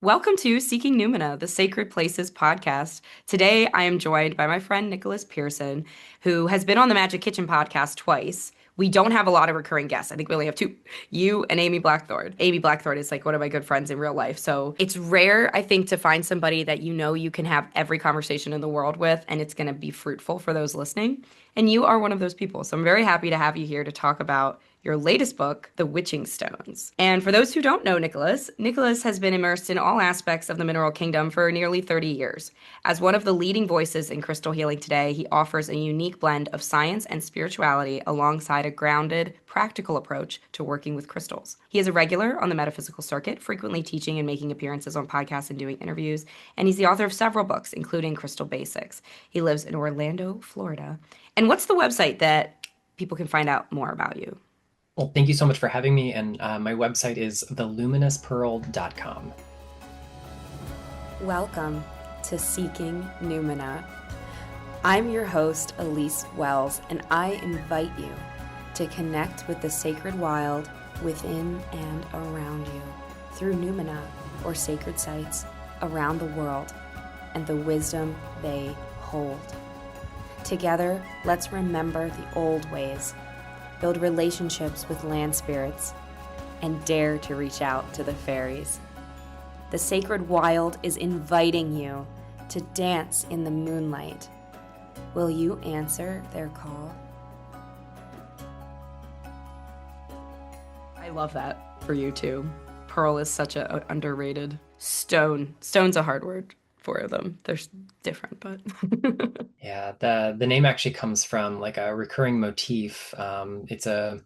Welcome to Seeking Numina, the Sacred Places podcast. Today, I am joined by my friend Nicholas Pearson, who has been on the Magic Kitchen podcast twice. We don't have a lot of recurring guests. I think we only have two, you and Amy Blackthorne. Amy Blackthorne is like one of my good friends in real life. So it's rare, I think, to find somebody that you know you can have every conversation in the world with, and it's going to be fruitful for those listening. And you are one of those people. So I'm very happy to have you here to talk about your latest book, The Witching Stones. And for those who don't know Nicholas, Nicholas has been immersed in all aspects of the mineral kingdom for nearly 30 years. As one of the leading voices in crystal healing today, he offers a unique blend of science and spirituality alongside a grounded, practical approach to working with crystals. He is a regular on the metaphysical circuit, frequently teaching and making appearances on podcasts and doing interviews, and he's the author of several books, including Crystal Basics. He lives in Orlando, Florida. And what's the website that people can find out more about you? Well, thank you so much for having me. And my website is theluminouspearl.com. Welcome to Seeking Numina. I'm your host, Elise Wells, and I invite you to connect with the sacred wild within and around you through Numina, or sacred sites around the world, and the wisdom they hold. Together, let's remember the old ways, build relationships with land spirits, and dare to reach out to the fairies. The sacred wild is inviting you to dance in the moonlight. Will you answer their call? I love that for you too. Pearl is such an underrated stone. Stone's a hard word for them. They're different, but Yeah, the name actually comes from like a recurring motif. It's a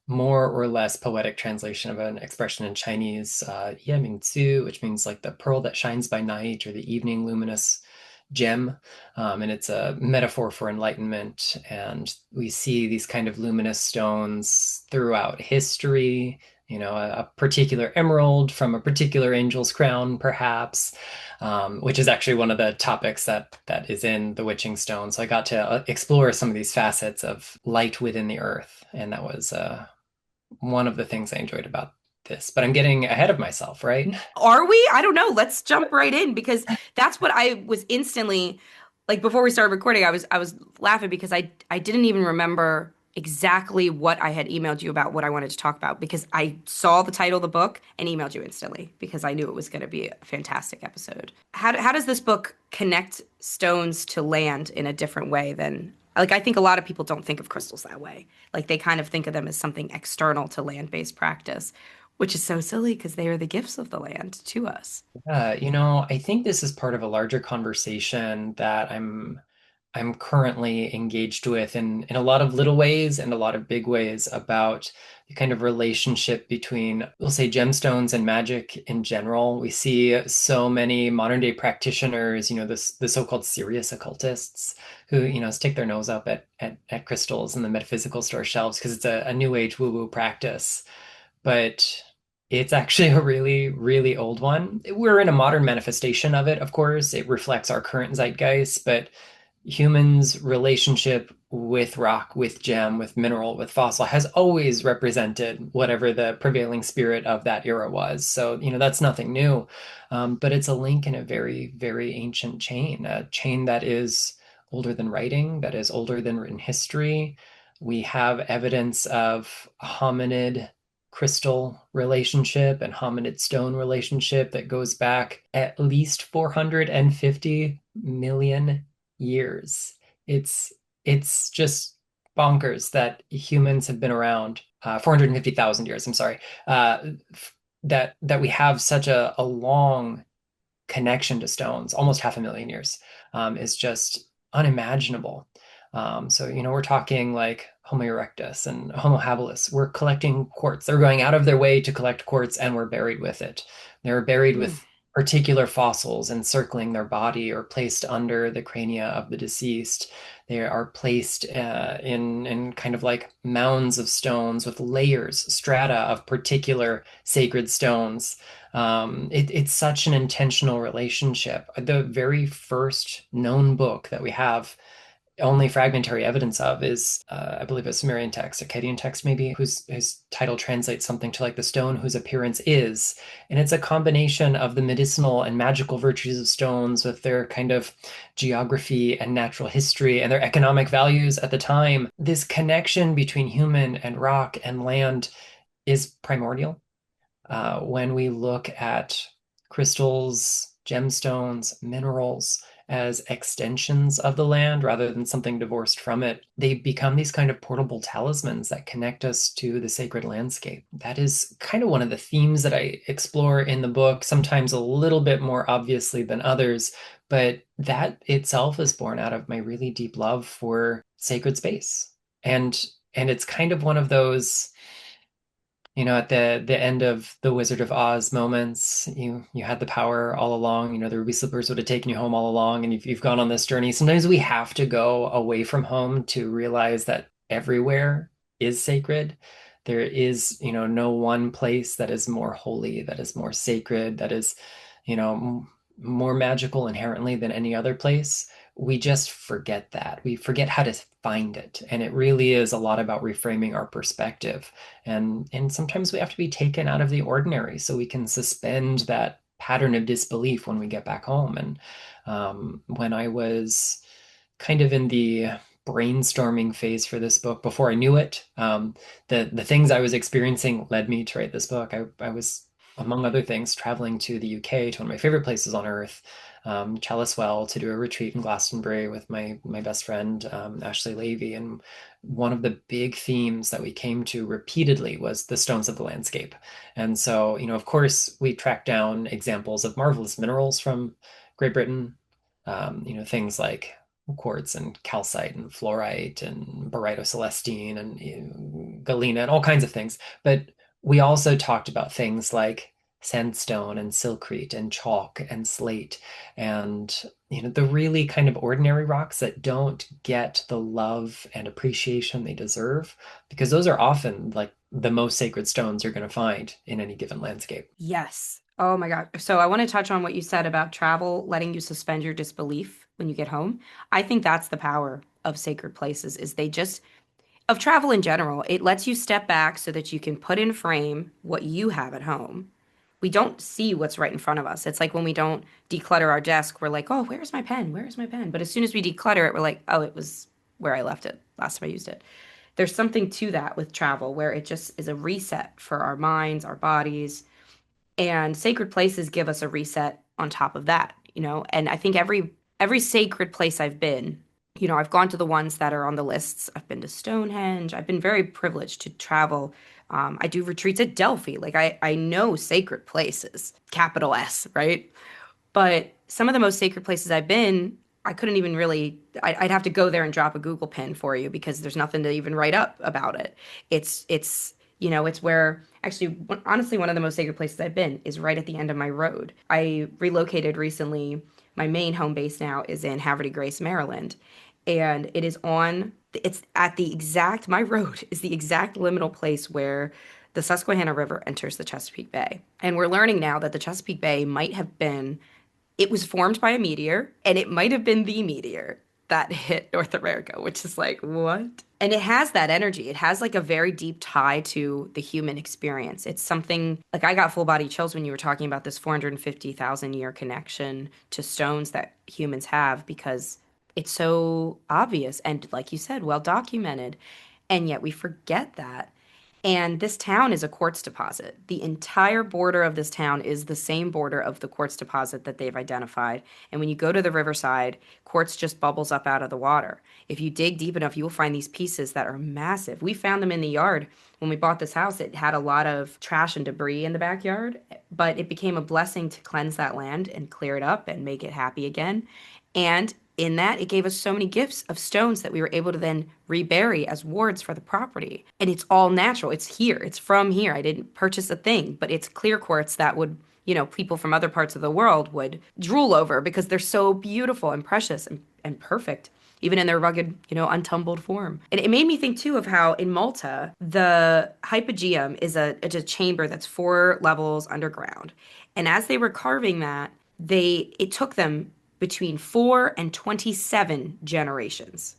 more or less poetic translation of an expression in Chinese, Ye which means like the pearl that shines by night or the evening luminous gem. And it's a metaphor for enlightenment. And we see these kind of luminous stones throughout history, a particular emerald from a particular angel's crown, perhaps, which is actually one of the topics that is in The Witching Stone. So I got to explore some of these facets of light within the earth. And that was one of the things I enjoyed about this. But I'm getting ahead of myself, right? are we? I don't know. Let's jump right in because that's what I was instantly like before we started recording. I was laughing because I didn't even remember exactly what I had emailed you about what I wanted to talk about because I saw the title of the book and emailed you instantly because I knew it was going to be a fantastic episode. How does this book connect stones to land in a different way than like I think a lot of people don't think of crystals that way. Like they kind of think of them as something external to land-based practice, which is so silly because they are the gifts of the land to us. I think this is part of a larger conversation that I'm currently engaged with in a lot of little ways and a lot of big ways about the kind of relationship between, we'll say, gemstones and magic in general. We see so many modern day practitioners, the so-called serious occultists who, stick their nose up at crystals in the metaphysical store shelves because it's a new age woo-woo practice. But it's actually a really, really old one. We're in a modern manifestation of it, of course. It reflects our current zeitgeist, but humans' relationship with rock, with gem, with mineral, with fossil has always represented whatever the prevailing spirit of that era was. So, that's nothing new. But it's a link in a very, very ancient chain, a chain that is older than writing, that is older than written history. We have evidence of hominid crystal relationship and hominid stone relationship that goes back at least 450 million years. It's just bonkers that humans have been around 450,000 years. I'm sorry, that we have such a long connection to stones, almost half a million years, is just unimaginable. So, we're talking like Homo erectus and Homo habilis. We're collecting quartz. They're going out of their way to collect quartz, and we're buried with it. They're buried Mm. with particular fossils encircling their body or placed under the crania of the deceased. They are placed in kind of like mounds of stones with layers, strata of particular sacred stones. It's such an intentional relationship. The very first known book that we have only fragmentary evidence of is, I believe, a Sumerian text, Akkadian text maybe, whose title translates something to like the stone whose appearance is. And it's a combination of the medicinal and magical virtues of stones with their kind of geography and natural history and their economic values at the time. This connection between human and rock and land is primordial. When we look at crystals, gemstones, minerals as extensions of the land rather than something divorced from it, they become these kind of portable talismans that connect us to the sacred landscape. That is kind of one of the themes that I explore in the book, sometimes a little bit more obviously than others, but that itself is born out of my really deep love for sacred space. And and it's kind of one of those, at the end of the Wizard of Oz moments, you had the power all along. The ruby slippers would have taken you home all along, and you've gone on this journey. Sometimes we have to go away from home to realize that everywhere is sacred. There is, no one place that is more holy, that is more sacred, that is, more magical inherently than any other place. We just forget that. We forget how to find it. And it really is a lot about reframing our perspective. And sometimes we have to be taken out of the ordinary so we can suspend that pattern of disbelief when we get back home. And when I was kind of in the brainstorming phase for this book before I knew it, the things I was experiencing led me to write this book. I was, among other things, traveling to the UK, to one of my favorite places on earth, Chalice Well, to do a retreat in Glastonbury with my best friend, Ashley Levy. And one of the big themes that we came to repeatedly was the stones of the landscape. And so, of course, we tracked down examples of marvelous minerals from Great Britain, things like quartz and calcite and fluorite and barytocelestine and galena and all kinds of things. But we also talked about things like sandstone and silkrete and chalk and slate and the really kind of ordinary rocks that don't get the love and appreciation they deserve, because those are often like the most sacred stones you're going to find in any given landscape. Yes. Oh my God. So I want to touch on what you said about travel letting you suspend your disbelief when you get home. I think that's the power of sacred places is they just of travel in general. It lets you step back so that you can put in frame what you have at home. We don't see what's right in front of us. It's like when we don't declutter our desk, we're like, "Oh, where's my pen? Where's my pen?" But as soon as we declutter it, we're like, "Oh, it was where I left it last time I used it." There's something to that with travel where it just is a reset for our minds, our bodies, and sacred places give us a reset on top of that, and I think every sacred place I've been, I've gone to the ones that are on the lists. I've been to Stonehenge. I've been very privileged to travel. I do retreats at Delphi. Like I know sacred places, capital S, right? But some of the most sacred places I've been, I couldn't even really, I'd have to go there and drop a Google pin for you because there's nothing to even write up about it. It's where, actually, honestly, one of the most sacred places I've been is right at the end of my road. I relocated recently. My main home base now is in Havre de Grace, Maryland. And it's at the exact, my road is the exact liminal place where the Susquehanna River enters the Chesapeake Bay. And we're learning now that the Chesapeake Bay might have been it was formed by a meteor, and it might have been the meteor that hit North America, which is like, what? And it has that energy. It has like a very deep tie to the human experience. It's something like I got full body chills when you were talking about this 450,000 year connection to stones that humans have because it's so obvious and, like you said, well documented. And yet we forget that. And this town is a quartz deposit. The entire border of this town is the same border of the quartz deposit that they've identified. And when you go to the riverside, quartz just bubbles up out of the water. If you dig deep enough, you will find these pieces that are massive. We found them in the yard. When we bought this house, it had a lot of trash and debris in the backyard, but it became a blessing to cleanse that land and clear it up and make it happy again. And in that, it gave us so many gifts of stones that we were able to then rebury as wards for the property. And it's all natural. It's here. It's from here. I didn't purchase a thing, but it's clear quartz that would, people from other parts of the world would drool over because they're so beautiful and precious and perfect, even in their rugged, untumbled form. And it made me think too of how in Malta, the hypogeum is it's a chamber that's 4 levels underground. And as they were carving that, it took them between 4 and 27 generations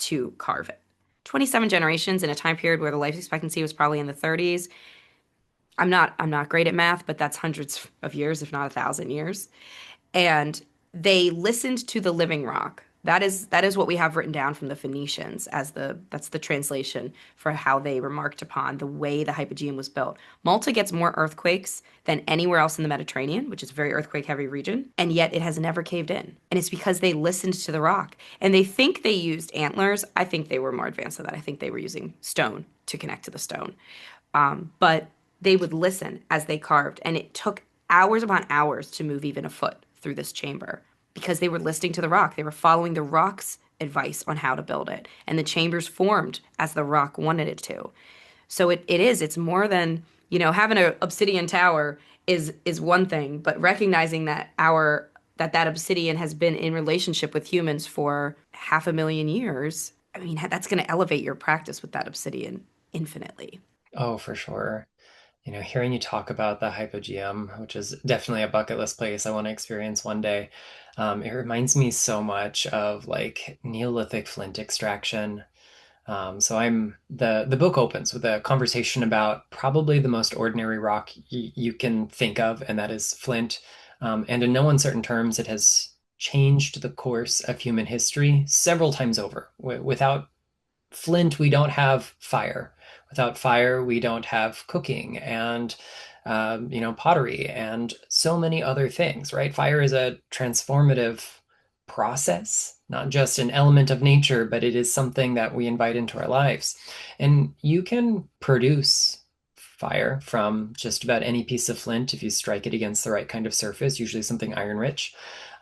to carve it. 27 generations in a time period where the life expectancy was probably in the 30s. I'm not great at math, but that's hundreds of years, if not 1,000 years. And they listened to the living rock. That is what we have written down from the Phoenicians as that's the translation for how they remarked upon the way the hypogeum was built. Malta gets more earthquakes than anywhere else in the Mediterranean, which is a very earthquake heavy region, and yet it has never caved in. And it's because they listened to the rock. And they think they used antlers. I think they were more advanced than that. I think they were using stone to connect to the stone. But they would listen as they carved, and it took hours upon hours to move even a foot through this chamber because they were listening to the rock. They were following the rock's advice on how to build it, and the chambers formed as the rock wanted it to. So it's more than, having an obsidian tower is one thing, but recognizing that that obsidian has been in relationship with humans for 500,000 years. I mean, that's going to elevate your practice with that obsidian infinitely. Oh, for sure. Hearing you talk about the hypogeum, which is definitely a bucket list place I want to experience one day, it reminds me so much of like Neolithic flint extraction. So the book opens with a conversation about probably the most ordinary rock you can think of, and that is flint. And in no uncertain terms, it has changed the course of human history several times over. Without flint, we don't have fire. Without fire, we don't have cooking and pottery and so many other things, right? Fire is a transformative process, not just an element of nature, but it is something that we invite into our lives. And you can produce fire from just about any piece of flint if you strike it against the right kind of surface, usually something iron rich.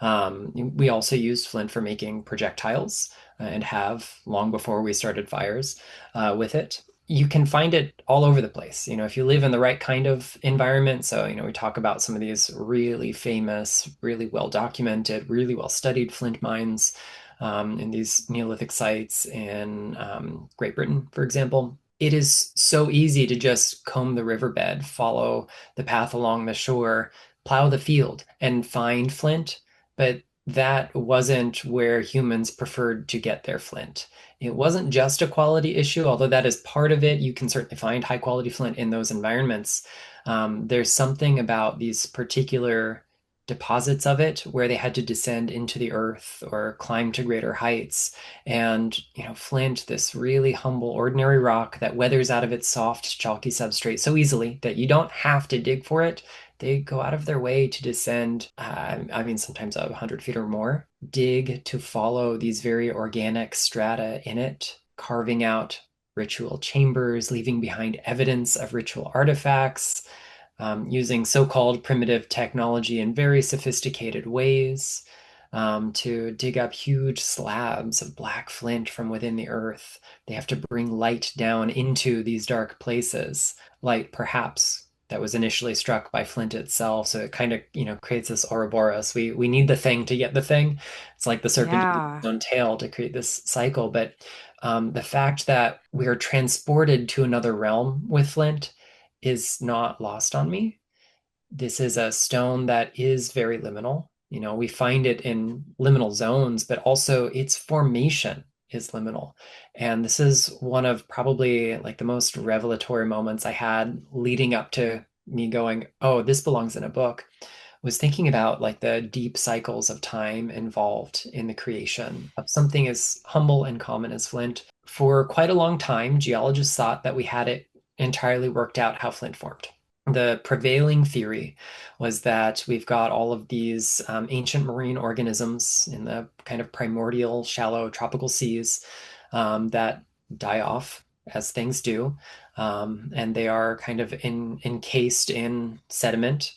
We also used flint for making projectiles and have long before we started fires with it. You can find it all over the place. If you live in the right kind of environment. So, we talk about some of these really famous, really well documented, really well studied flint mines in these Neolithic sites in Great Britain, for example. It is so easy to just comb the riverbed, follow the path along the shore, plow the field, and find flint. But that wasn't where humans preferred to get their flint. It wasn't just a quality issue, although that is part of it. You can certainly find high quality flint in those environments. There's something about these particular deposits of it where they had to descend into the earth or climb to greater heights. And, flint, this really humble, ordinary rock that weathers out of its soft, chalky substrate so easily that you don't have to dig for it. They go out of their way to descend, sometimes 100 feet or more, dig to follow these very organic strata in it, carving out ritual chambers, leaving behind evidence of ritual artifacts, using so-called primitive technology in very sophisticated ways, to dig up huge slabs of black flint from within the earth. They have to bring light down into these dark places, light perhaps that was initially struck by flint itself. So it kind of, creates this Ouroboros. We need the thing to get the thing. It's like the serpent using Yeah. its own tail to create this cycle. But the fact that we are transported to another realm with flint is not lost on me. This is a stone that is very liminal. We find it in liminal zones, but also its formation is liminal. And this is one of probably like the most revelatory moments I had leading up to me going, oh, this belongs in a book, was thinking about like the deep cycles of time involved in the creation of something as humble and common as flint. For quite a long time, geologists thought that we had it entirely worked out how flint formed. The prevailing theory was that we've got all of these ancient marine organisms in the kind of primordial, shallow tropical seas that die off as things do. And they are kind of encased in sediment,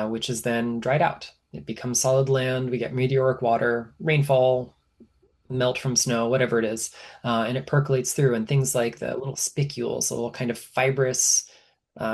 which is then dried out. It becomes solid land. We get meteoric water, rainfall, melt from snow, whatever it is, and it percolates through. And things like the little spicules, the little kind of fibrous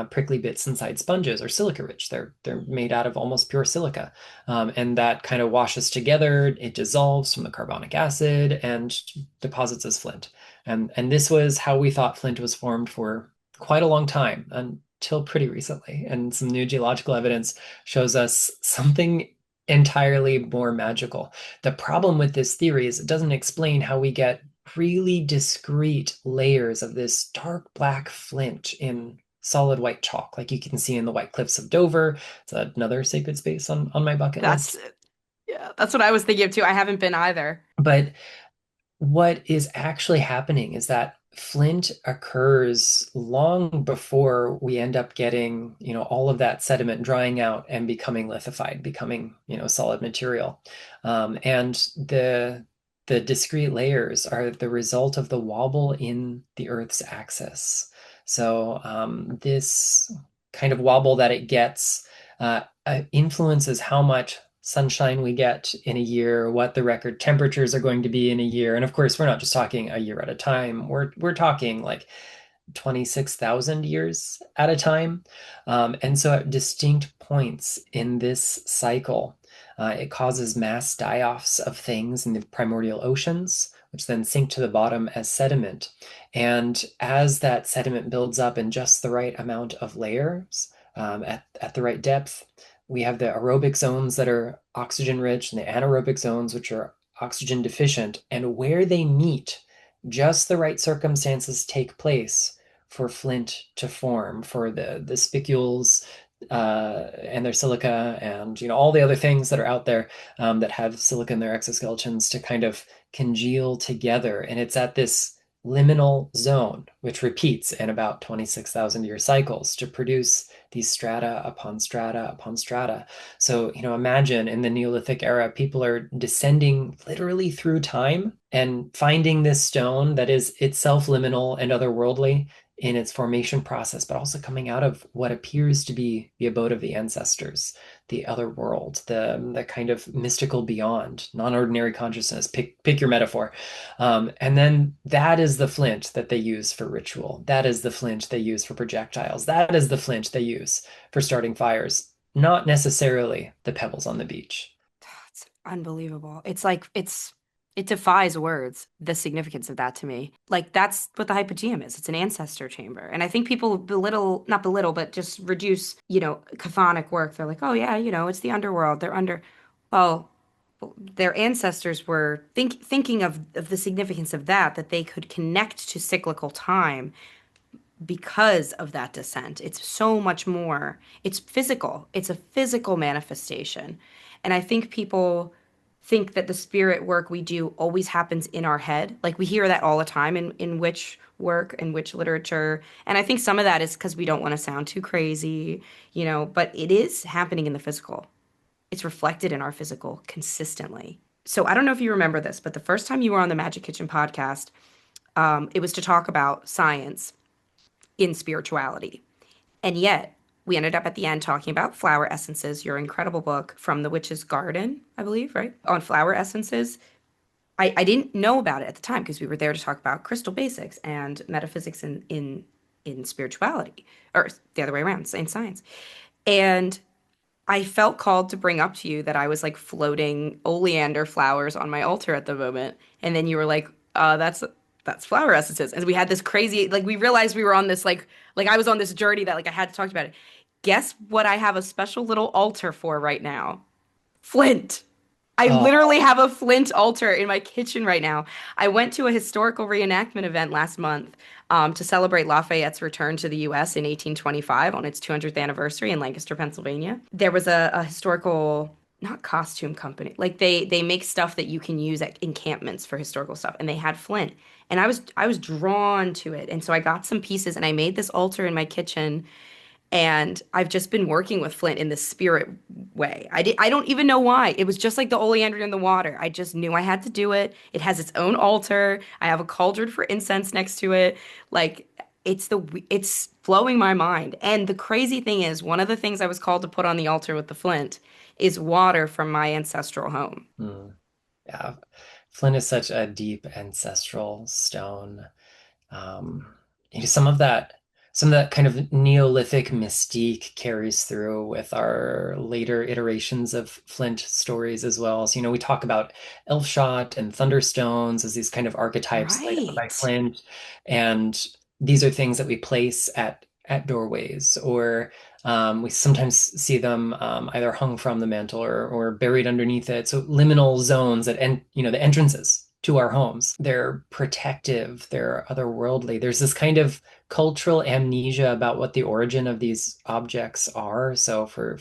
prickly bits inside sponges are silica rich. They're made out of almost pure silica, and that kind of washes together. It dissolves from the carbonic acid and deposits as flint. And this was how we thought flint was formed for quite a long time until pretty recently. And some new geological evidence shows us something entirely more magical. The problem with this theory is it doesn't explain how we get really discrete layers of this dark black flint in solid white chalk, like you can see in the White Cliffs of Dover. It's another sacred space on my bucket That's list. yeah, that's what I was thinking of too. I haven't been either. But what is actually happening is that flint occurs long before we end up getting, all of that sediment drying out and becoming lithified, becoming, solid material. And the discrete layers are the result of the wobble in the Earth's axis. So this kind of wobble that it gets influences how much sunshine we get in a year, what the record temperatures are going to be in a year. And of course, we're not just talking a year at a time. We're talking like 26,000 years at a time. And so at distinct points in this cycle, it causes mass die-offs of things in the primordial oceans, which then sink to the bottom as sediment. And as that sediment builds up in just the right amount of layers, at the right depth, we have the aerobic zones that are oxygen rich and the anaerobic zones, which are oxygen deficient. And where they meet, just the right circumstances take place for flint to form, for the spicules and their silica, and all the other things that are out there that have silica in their exoskeletons to kind of congeal together. And it's at this liminal zone, which repeats in about 26,000 year cycles to produce these strata upon strata upon strata. So, imagine in the Neolithic era, people are descending literally through time and finding this stone that is itself liminal and otherworldly in its formation process, but also coming out of what appears to be the abode of the ancestors, the other world, the kind of mystical beyond, non-ordinary consciousness. Pick your metaphor. And then that is the flint that they use for ritual. That is the flint they use for projectiles. That is the flint they use for starting fires, not necessarily the pebbles on the beach. It's unbelievable. It's like it defies words, the significance of that to me. Like that's what the hypogeum is. It's an ancestor chamber. And I think people belittle, not belittle, but just reduce, chthonic work. They're like, oh yeah, it's the underworld. They're under well, their ancestors were thinking of the significance of that they could connect to cyclical time because of that descent. It's so much more. It's physical. It's a physical manifestation. And I think people think that the spirit work we do always happens in our head. Like we hear that all the time in which work and which literature. And I think some of that is because we don't want to sound too crazy, but it is happening in the physical. It's reflected in our physical consistently. So I don't know if you remember this, but the first time you were on the Magic Kitchen podcast, it was to talk about science in spirituality. And yet, we ended up at the end talking about flower essences, your incredible book from the Witch's Garden, I believe, right? On flower essences. I didn't know about it at the time because we were there to talk about crystal basics and metaphysics in spirituality, or the other way around, in science. And I felt called to bring up to you that I was like floating oleander flowers on my altar at the moment. And then you were like, that's flower essences. And we had this crazy, like we realized we were on this like I was on this journey that like I had to talk about it. Guess what I have a special little altar for right now? Flint. I literally Oh, have a flint altar in my kitchen right now. I went to a historical reenactment event last month to celebrate Lafayette's return to the U.S. in 1825 on its 200th anniversary in Lancaster, Pennsylvania. There was a historical, not costume company, like they make stuff that you can use at encampments for historical stuff, and they had flint, and I was drawn to it, and so I got some pieces and I made this altar in my kitchen and I've just been working with Flint in the spirit way. I don't even know why. It was just like the oleander in the water. I just knew I had to do it. It has its own altar. I have a cauldron for incense next to it. Like it's blowing my mind. And the crazy thing is, one of the things I was called to put on the altar with the Flint is water from my ancestral home. hmm. Yeah. Flint is such a deep ancestral stone. Um, some of that kind of Neolithic mystique carries through with our later iterations of Flint stories as well. So, we talk about Elfshot and Thunderstones as these kind of archetypes laid out by Right. Flint, and these are things that we place at doorways, or we sometimes see them either hung from the mantle or buried underneath it. So liminal zones that the entrances to our homes. They're protective, they're otherworldly. There's this kind of cultural amnesia about what the origin of these objects are. So for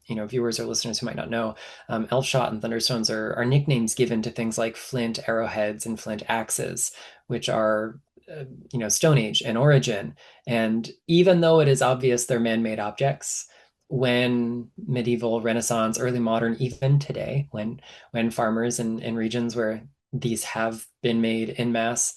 viewers or listeners who might not know, elf shot and thunderstones are nicknames given to things like flint arrowheads and flint axes, which are Stone Age in origin. And even though it is obvious they're man-made objects, when medieval, Renaissance, early modern, even today, when farmers in regions where these have been made in mass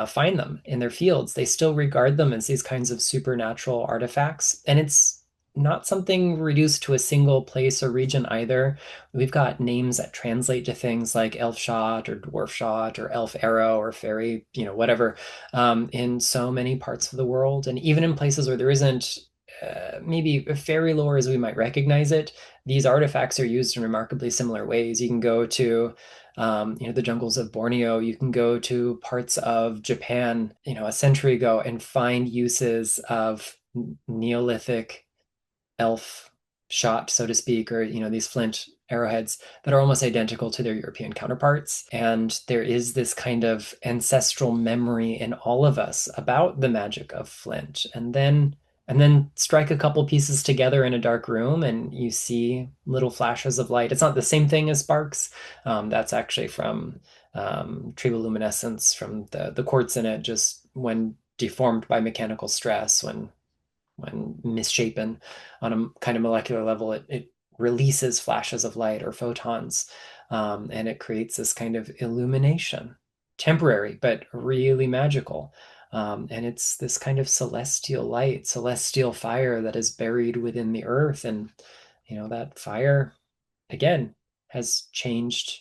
find them in their fields, they still regard them as these kinds of supernatural artifacts. And it's not something reduced to a single place or region either. We've got names that translate to things like elf shot or dwarf shot or elf arrow or fairy, whatever, in so many parts of the world. And even in places where there isn't maybe fairy lore as we might recognize it, these artifacts are used in remarkably similar ways. You can go to the jungles of Borneo. You can go to parts of Japan, a century ago and find uses of Neolithic elf shot, so to speak, or these flint arrowheads that are almost identical to their European counterparts. And there is this kind of ancestral memory in all of us about the magic of flint. And then strike a couple pieces together in a dark room and you see little flashes of light. It's not the same thing as sparks. That's actually from triboluminescence, from the quartz in it, just when deformed by mechanical stress, when misshapen on a kind of molecular level, it releases flashes of light or photons, and it creates this kind of illumination, temporary, but really magical. And it's this kind of celestial light, celestial fire that is buried within the earth. And, that fire, again, has changed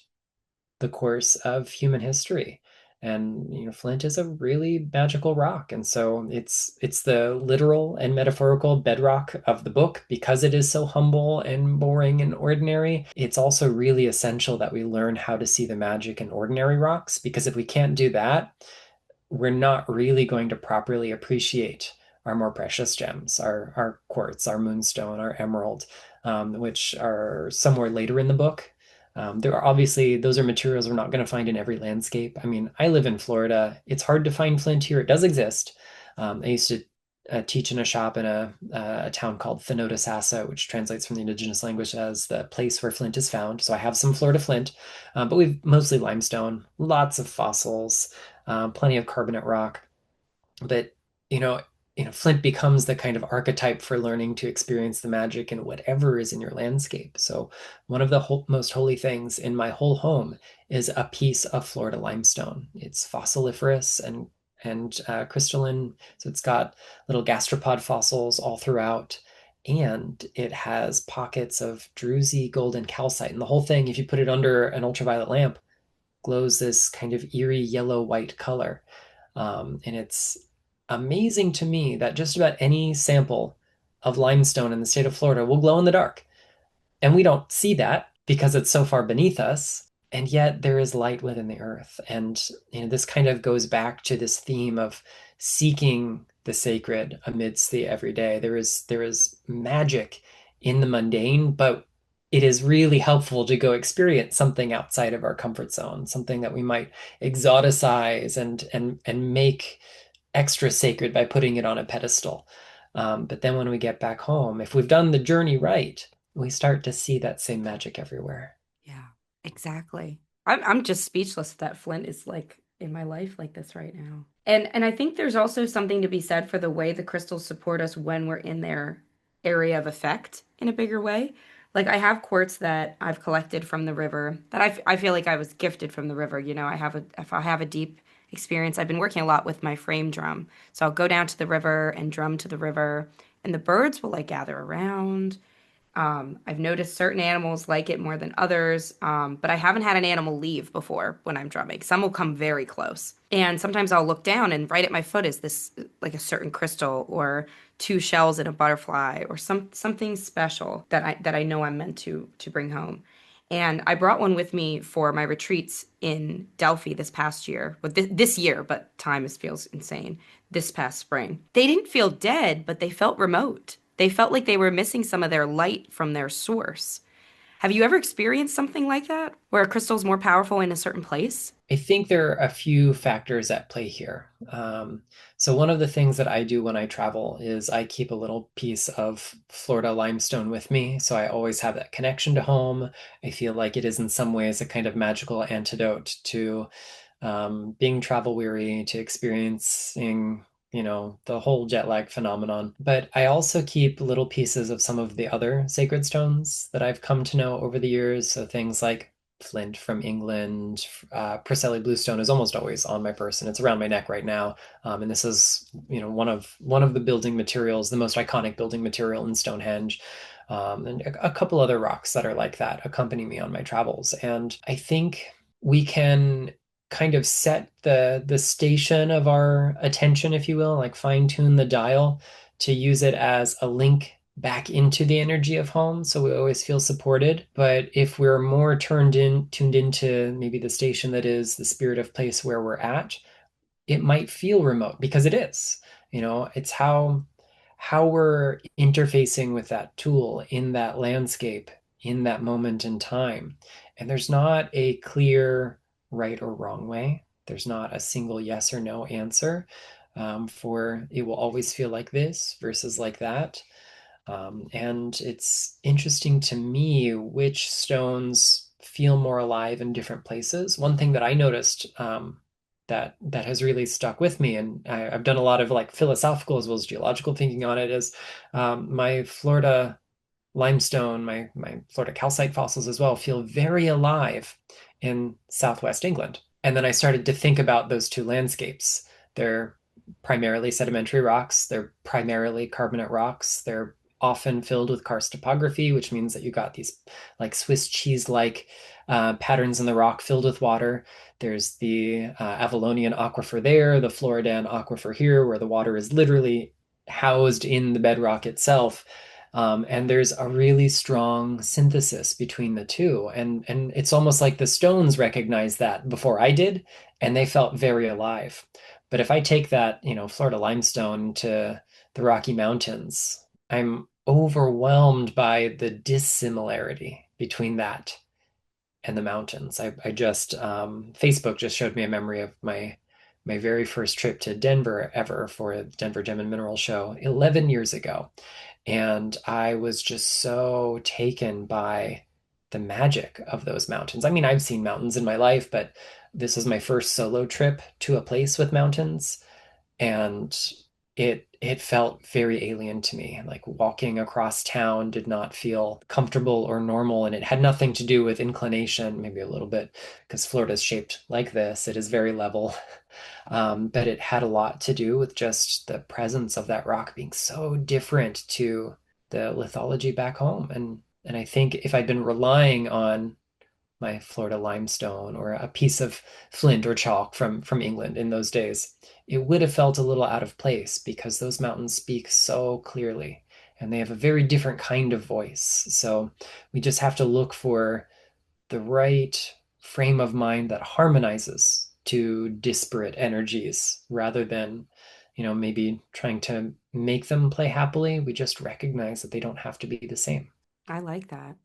the course of human history. And flint is a really magical rock, and so it's the literal and metaphorical bedrock of the book because it is so humble and boring and ordinary. It's also really essential that we learn how to see the magic in ordinary rocks, because if we can't do that, we're not really going to properly appreciate our more precious gems, our quartz, our moonstone, our emerald, which are somewhere later in the book. There are obviously, those are materials we're not going to find in every landscape. I mean, I live in Florida. It's hard to find flint here. It does exist. I used to teach in a shop in a town called Thanodisasa, which translates from the indigenous language as the place where flint is found. So I have some Florida flint, but we've mostly limestone, lots of fossils, plenty of carbonate rock. But you know, flint becomes the kind of archetype for learning to experience the magic in whatever is in your landscape. So one of the most holy things in my whole home is a piece of Florida limestone. It's fossiliferous and crystalline, so it's got little gastropod fossils all throughout. And it has pockets of druzy golden calcite. And the whole thing, if you put it under an ultraviolet lamp, glows this kind of eerie yellow-white color. And it's amazing to me that just about any sample of limestone in the state of Florida will glow in the dark. And we don't see that because it's so far beneath us. And yet there is light within the earth. And this kind of goes back to this theme of seeking the sacred amidst the everyday. There is magic in the mundane, but it is really helpful to go experience something outside of our comfort zone, something that we might exoticize and make extra sacred by putting it on a pedestal. But then when we get back home, if we've done the journey right, we start to see that same magic everywhere. Yeah, exactly. I'm just speechless that Flint is like in my life like this right now. And I think there's also something to be said for the way the crystals support us when we're in their area of effect in a bigger way. Like I have quartz that I've collected from the river that I feel like I was gifted from the river. If I have a deep experience, I've been working a lot with my frame drum. So I'll go down to the river and drum to the river, and the birds will like gather around. I've noticed certain animals like it more than others, but I haven't had an animal leave before when I'm drumming. Some will come very close. And sometimes I'll look down and right at my foot is this like a certain crystal or two shells in a butterfly or something special that I know I'm meant to bring home. And I brought one with me for my retreats in Delphi this past year. But this year, but time is, feels insane. This past spring. They didn't feel dead, but they felt remote. They felt like they were missing some of their light from their source. Have you ever experienced something like that, where a crystal's more powerful in a certain place? I think there are a few factors at play here. So one of the things that I do when I travel is I keep a little piece of Florida limestone with me. So I always have that connection to home. I feel like it is in some ways a kind of magical antidote to being travel weary, to experiencing, the whole jet lag phenomenon. But I also keep little pieces of some of the other sacred stones that I've come to know over the years. So things like flint from England, Preseli bluestone is almost always on my person. It's around my neck right now, and this is, one of the building materials, the most iconic building material in Stonehenge. And a couple other rocks that are like that accompany me on my travels. And I think we can kind of set the station of our attention, if you will, like fine tune the dial to use it as a link back into the energy of home, so we always feel supported. But if we're more tuned into maybe the station that is the spirit of place where we're at, it might feel remote because it is. It's how we're interfacing with that tool in that landscape in that moment in time. And there's not a clear right or wrong way. There's not a single yes or no answer, for it will always feel like this versus like that. And it's interesting to me which stones feel more alive in different places. One thing that I noticed, that has really stuck with me, and I've done a lot of like philosophical as well as geological thinking on it, is my Florida limestone, my Florida calcite fossils as well, feel very alive in Southwest England. And then I started to think about those two landscapes. They're primarily sedimentary rocks, they're primarily carbonate rocks, they're often filled with karst topography, which means that you got these like Swiss cheese like patterns in the rock filled with water. There's the Avalonian aquifer there, the Floridan aquifer here, where the water is literally housed in the bedrock itself. And there's a really strong synthesis between the two. And it's almost like the stones recognized that before I did, and they felt very alive. But if I take that, Florida limestone to the Rocky Mountains, I'm overwhelmed by the dissimilarity between that and the mountains. I just Facebook just showed me a memory of my very first trip to Denver ever for the Denver Gem and Mineral Show 11 years ago. And I was just so taken by the magic of those mountains. I mean, I've seen mountains in my life, but this was my first solo trip to a place with mountains, and it felt very alien to me. Like walking across town did not feel comfortable or normal, and it had nothing to do with inclination, maybe a little bit, because Florida is shaped like this. It is very level. But it had a lot to do with just the presence of that rock being so different to the lithology back home. And I think if I'd been relying on my Florida limestone or a piece of flint or chalk from England in those days, it would have felt a little out of place because those mountains speak so clearly and they have a very different kind of voice. So we just have to look for the right frame of mind that harmonizes to disparate energies rather than, maybe trying to make them play happily. We just recognize that they don't have to be the same. I like that.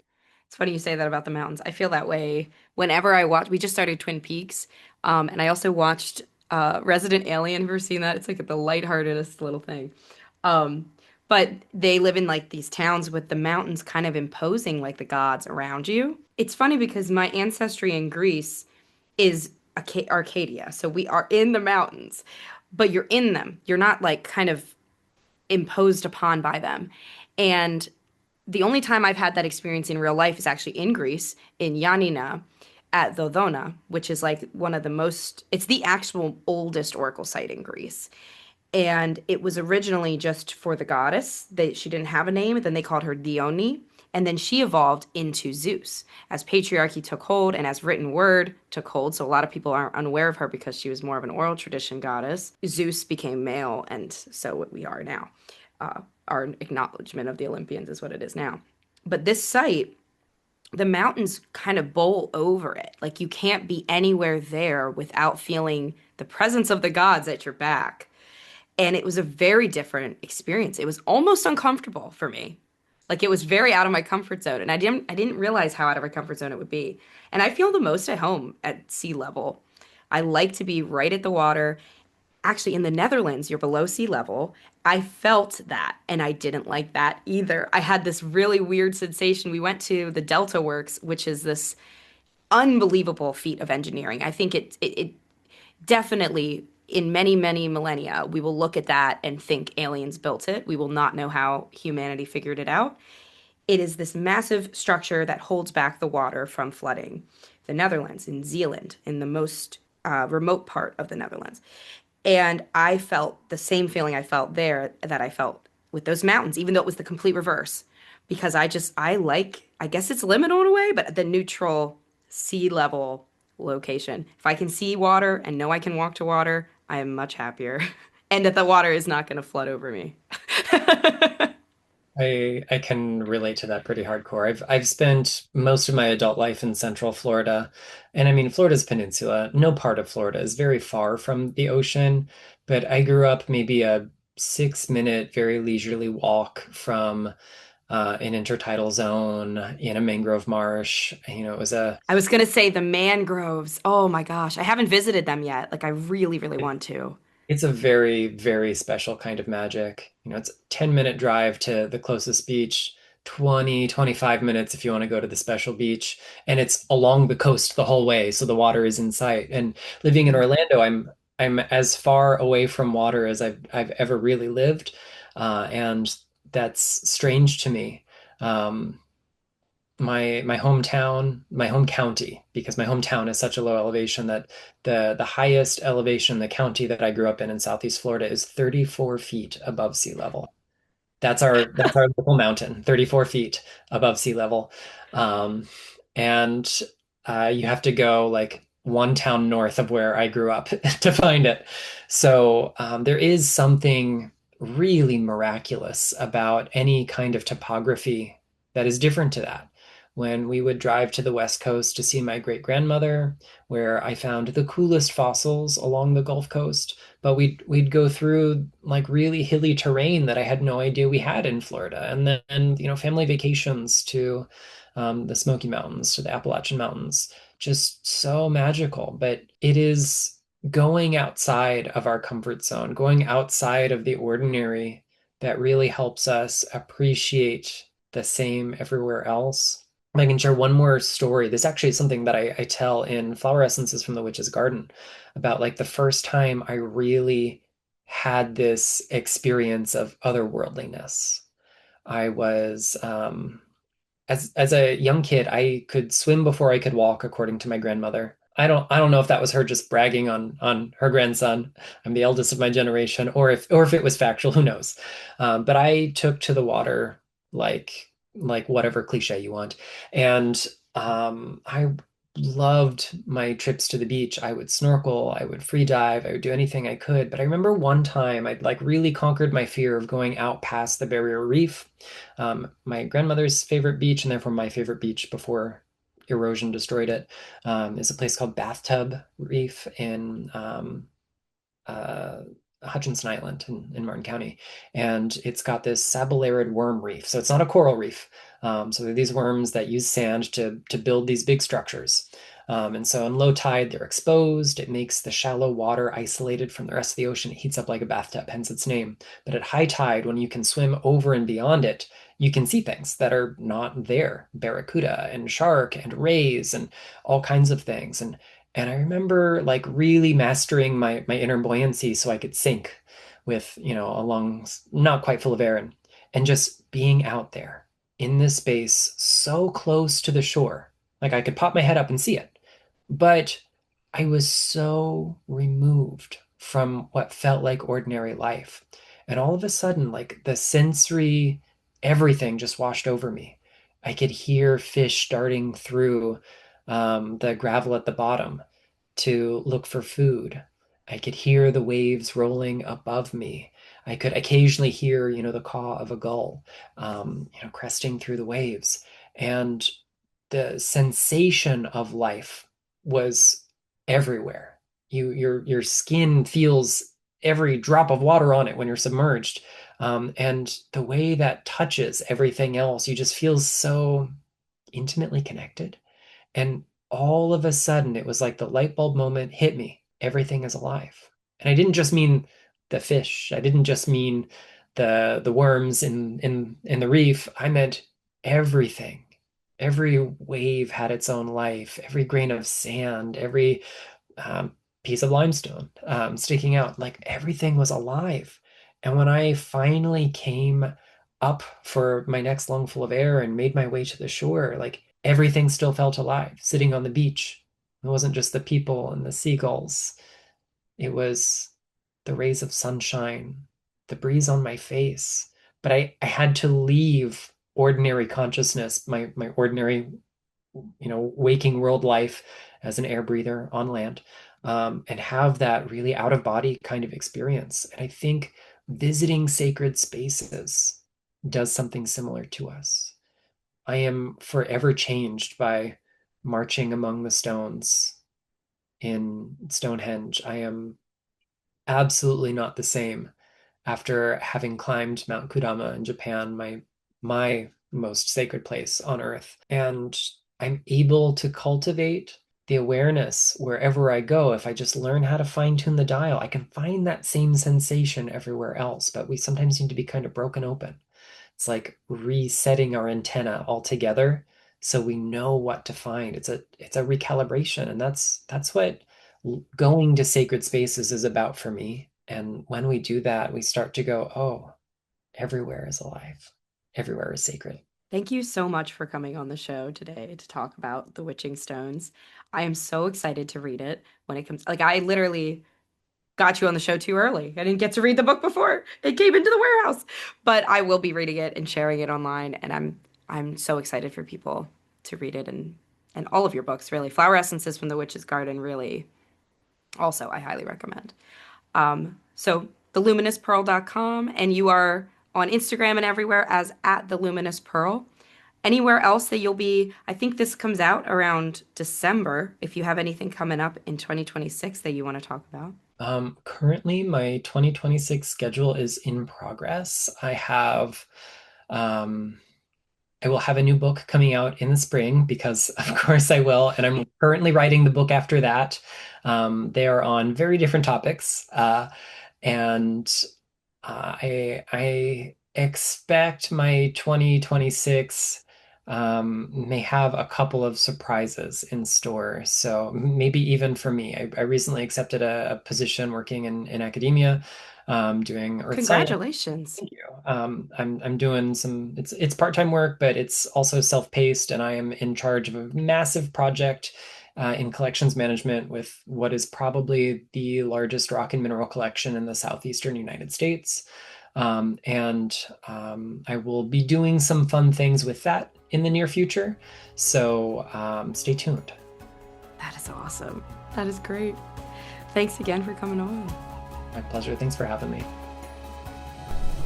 It's funny you say that about the mountains. I feel that way whenever I watch. We just started Twin Peaks, and I also watched Resident Alien. Have you ever seen that? It's like the lightheartedest little thing. Um, but they live in like these towns with the mountains kind of imposing like the gods around you. It's funny because my ancestry in Greece is Arcadia, so we are in the mountains, but you're in them. You're not like kind of imposed upon by them, and the only time I've had that experience in real life is actually in Greece, in Yanina, at Dodona, which is like one of the most, it's the actual oldest oracle site in Greece. And it was originally just for the goddess. She didn't have a name. Then they called her Dione. And then she evolved into Zeus as patriarchy took hold and as written word took hold. So a lot of people are unaware of her because she was more of an oral tradition goddess. Zeus became male, and so what we are now. Our acknowledgement of the Olympians is what it is now. But this site, the mountains kind of bowl over it. Like you can't be anywhere there without feeling the presence of the gods at your back. And it was a very different experience. It was almost uncomfortable for me. Like it was very out of my comfort zone, and I didn't realize how out of my comfort zone it would be. And I feel the most at home at sea level. I like to be right at the water. Actually, in the Netherlands, you're below sea level. I felt that, and I didn't like that either. I had this really weird sensation. We went to the Delta Works, which is this unbelievable feat of engineering. I think it definitely in many, many millennia, we will look at that and think aliens built it. We will not know how humanity figured it out. It is this massive structure that holds back the water from flooding the Netherlands, in Zealand, in the most remote part of the Netherlands. And I felt the same feeling I felt there that I felt with those mountains, even though it was the complete reverse. Because I like, I guess it's liminal in a way, but the neutral sea level location. If I can see water and know I can walk to water, I am much happier. And that the water is not going to flood over me. I can relate to that pretty hardcore. I've spent most of my adult life in Central Florida, and I mean Florida's peninsula. No part of Florida is very far from the ocean, but I grew up maybe a 6 minute, very leisurely walk from an intertidal zone in a mangrove marsh. It was a I was going to say the mangroves. Oh my gosh. I haven't visited them yet. Like, I really, really want to. It's a very, very special kind of magic. It's a 10-minute drive to the closest beach, 20, 25 minutes if you want to go to the special beach. And it's along the coast the whole way, so the water is in sight. And living in Orlando, I'm as far away from water as I've ever really lived. And that's strange to me. Um, my hometown, my home county, because my hometown is such a low elevation that the highest elevation in the county that I grew up in Southeast Florida is 34 feet above sea level. That's our local mountain, 34 feet above sea level. Um, and you have to go like one town north of where I grew up to find it. So there is something really miraculous about any kind of topography that is different to that. When we would drive to the West Coast to see my great grandmother, where I found the coolest fossils along the Gulf Coast, but we'd go through like really hilly terrain that I had no idea we had in Florida, and then family vacations to the Smoky Mountains, to the Appalachian Mountains, just so magical. But it is going outside of our comfort zone, going outside of the ordinary, that really helps us appreciate the same everywhere else. I can share one more story. This actually is something that I tell in Flower Essences from the Witch's Garden, about like the first time I really had this experience of otherworldliness. I was as a young kid, I could swim before I could walk, according to my grandmother. I don't know if that was her just bragging on her grandson. I'm the eldest of my generation, or if it was factual, who knows. But I took to the water like whatever cliche you want. And I loved my trips to the beach. I would snorkel, I would free dive, I would do anything I could. But I remember one time I'd like really conquered my fear of going out past the barrier reef. My grandmother's favorite beach, and therefore my favorite beach before erosion destroyed it, is a place called Bathtub Reef in uh, Hutchinson Island in Martin County. And it's got this sabellarid worm reef. So it's not a coral reef. So they're these worms that use sand to build these big structures. And so in low tide, they're exposed. It makes the shallow water isolated from the rest of the ocean. It heats up like a bathtub, hence its name. But at high tide, when you can swim over and beyond it, you can see things that are not there. Barracuda and shark and rays and all kinds of things. And I remember like really mastering my inner buoyancy so I could sink with, a lungs not quite full of air, and just being out there in this space so close to the shore. Like I could pop my head up and see it. But I was so removed from what felt like ordinary life. And all of a sudden, like the sensory everything just washed over me. I could hear fish darting through the gravel at the bottom to look for food. I could hear the waves rolling above me. I could occasionally hear, the caw of a gull, cresting through the waves. And the sensation of life was everywhere. Your skin feels every drop of water on it when you're submerged. And the way that touches everything else, you just feel so intimately connected. And all of a sudden, it was like the light bulb moment hit me. Everything is alive. And I didn't just mean the fish. I didn't just mean the worms in the reef. I meant everything. Every wave had its own life. Every grain of sand, every um, piece of limestone sticking out, like everything was alive. And when I finally came up for my next lungful of air and made my way to the shore, like everything still felt alive, sitting on the beach. It wasn't just the people and the seagulls. It was the rays of sunshine, the breeze on my face. But I had to leave ordinary consciousness, my ordinary, waking world life as an air breather on land, and have that really out of body kind of experience. And I think visiting sacred spaces does something similar to us. I am forever changed by marching among the stones in Stonehenge. I am absolutely not the same after having climbed Mount Kurama in Japan, my most sacred place on earth. And I'm able to cultivate the awareness wherever I go. If I just learn how to fine tune the dial, I can find that same sensation everywhere else. But we sometimes need to be kind of broken open. It's like resetting our antenna altogether so we know what to find. It's a recalibration, and that's what going to sacred spaces is about for me. And when we do that, we start to go, oh, everywhere is alive. Everywhere is sacred. Thank you so much for coming on the show today to talk about The Witching Stones. I am so excited to read it when it comes. Like, I literally got you on the show too early. I didn't get to read the book before it came into the warehouse, but I will be reading it and sharing it online, and I'm so excited for people to read it and all of your books, really. Flower Essences from the Witch's Garden, really. Also, I highly recommend. So theluminous.pearl.com, and you are on Instagram and everywhere as at the Luminous Pearl. Anywhere else that you'll be, I think this comes out around December, if you have anything coming up in 2026 that you want to talk about. Currently, my 2026 schedule is in progress. Um, I will have a new book coming out in the spring because, of course, I will. And I'm currently writing the book after that. They are on very different topics. And I expect my 2026 may have a couple of surprises in store. So maybe even for me, I recently accepted a position working in academia, doing earth science. Congratulations. Thank you. I'm doing some, it's part-time work, but it's also self-paced, and I am in charge of a massive project in collections management with what is probably the largest rock and mineral collection in the southeastern United States. And I will be doing some fun things with that in the near future. So stay tuned. That is awesome. That is great. Thanks again for coming on. My pleasure. Thanks for having me.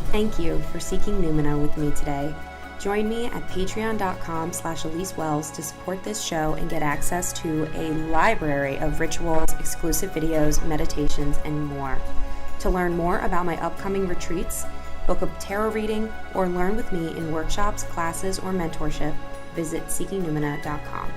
Thank you for seeking Numina with me today. Join me at patreon.com/Elise Wells to support this show and get access to a library of rituals, exclusive videos, meditations, and more. To learn more about my upcoming retreats, book a tarot reading, or learn with me in workshops, classes, or mentorship, visit seekingnumina.com.